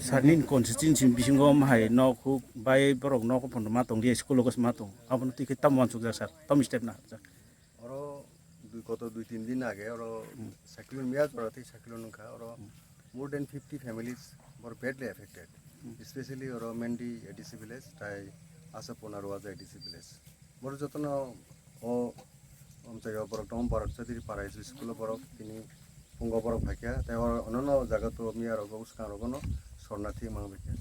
Sanin consistency bisingo mahai no ku bai borok no ko pon matong dia school ko matong abon tiki tamwan suk sar tam step na oro গত 2-3 দিন আগে ওর cyclone মিয়াজ পড়াতে cyclone খা ওর more than 50 families were badly affected, especially or Mendy ADC village তাই আসাপোনা Roaja ADC village বড় যতন ও জায়গা বড় টম বড় চৌধুরী পাড়ায় স্কুল বড় তিনি পুঙ্গ বড় ভাইকা তাই ওর অন্যান্য জায়গা তো মিয়ার উস্কান রগনো শরণার্থী মাংবেকে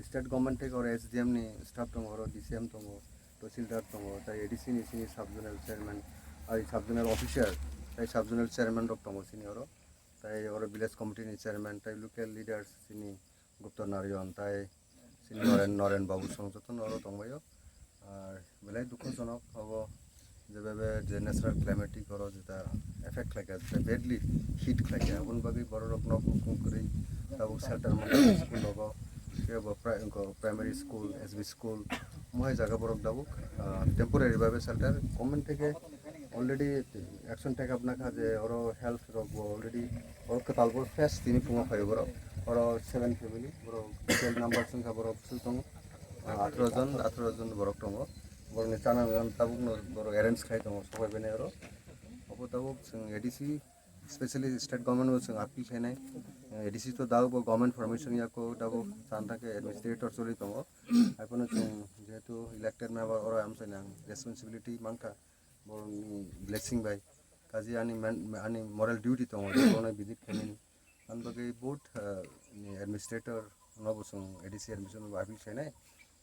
স্টেট গভর্নমেন্ট থেকে ওর এসডিএম নি স্টাফ দङ ওর ডিসিএম দङ তহসিলদার দङ তাই এডিসি নি সিনি সাবজোনাল চেয়ারম্যান আর সাবজোনাল অফিসার তাই সাবজোনাল চেয়ারম্যান দङ সিনি ওর তাই ওর ভিলেজ কমিটিনি চেয়ারম্যান তাই লোকাল লিডার্স সিনি গুপ্ত নারায়ণ তাই সিনি নরেন বাবু সংযতন ওর দংবাयो আর বেলাই দুঃখজনক হব যেভাবে যে ন্যাচারাল ক্লাইমেটিক ওর যেটা এফেক্ট লাগে যেটা বেডলি হিট লাগে এখন বাকি বড় রকম হুকুম করে তাও সেল্টার মানে স্কুল লগ প্রাইমারি স্কুল এসবি স্কুল মহাই জায়গা বরক দাবুক টেম্পোরারি ভাবে সেল্টার গভর্নমেন্ট থেকে অলরেডি অ্যাকশন টেক আপনাকে যে ওর হেলথ রকব অলরেডি ওর তালবর ফেস তিনি ফুঙা ফাইব বড় ওর 7 ফ্যামিলি বড় টোটাল নাম্বার সংখ্যা বড় দङ 18 জন বড় দङ বড় চানা তাবুক বড় অ্যারেঞ্জ খাই দङ সবাই বেনে ওর অবো তাবুক जों एडीसी स्पेशली स्टेट गभर्नमेंट जों आपिल खायनाय एडीसी तो दाबो गभर्नमेंट परमिशन याको दाबो सानताके एडमिनिस्ट्रेटर चलि दङ आइफोनो जों जेहेतु इलेक्टेड मेम्बर और आमसायना रेसपन्सिबिलिटी मांगता बरनि ब्लेसिं बाय काजी आनि मरेल डिउटी दङ बरनि बिदित खायनायनि आनबागै बहुत एडमिनिस्ट्रेटर नबो जों एडीसी एडमिशन आपिल खायनाय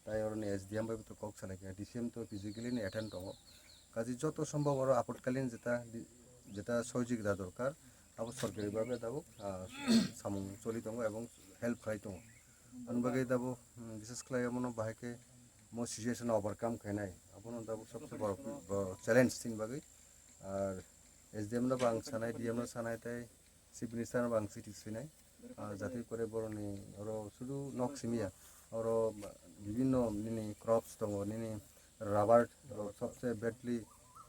তাই और एसडीएम बाय तो कक सालायके डीसीएम तो फिजिकली एटेन्ड दङ কাজে যত সম্ভব ওর আপতকালীন যেটা সহযোগিতা দরকার আবার সরকারিভাবে দাবো সামুং চলি দङ এবং হেল্প খাই দङ আনবাগে দাবো বিশেষ করে এমন বাহাকে মো সিচুয়েশন ওভারকাম খাইনাই আপনার দাবো সবচেয়ে বড় চ্যালেঞ্জ তিন বাগে আর এসডিএম না বাং সানাই ডিএম না সানাই তাই চিফ মিনিস্টার বাং সিটি সিনাই যাতে করে বড়নি ওর শুধু নক সিমিয়া ওর বিভিন্ন নিনি ক্রপস দङ নিনি রাবার सबसे बेडली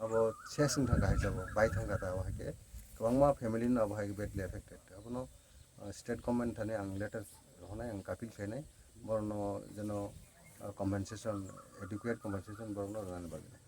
अब सेसिंग थांगा हाइजाब बाय थांगा दा हाके गोबांमा फेमिलि न अब हाइ बेडली एफेक्टेड अपनो स्टेट गभर्नमेंट थाने आं लेटर होनाय आं कापिल खायनाय बरनो जेनो कम्पेनसेशन एडुकेट कम्पेनसेशन बरनो रान बागे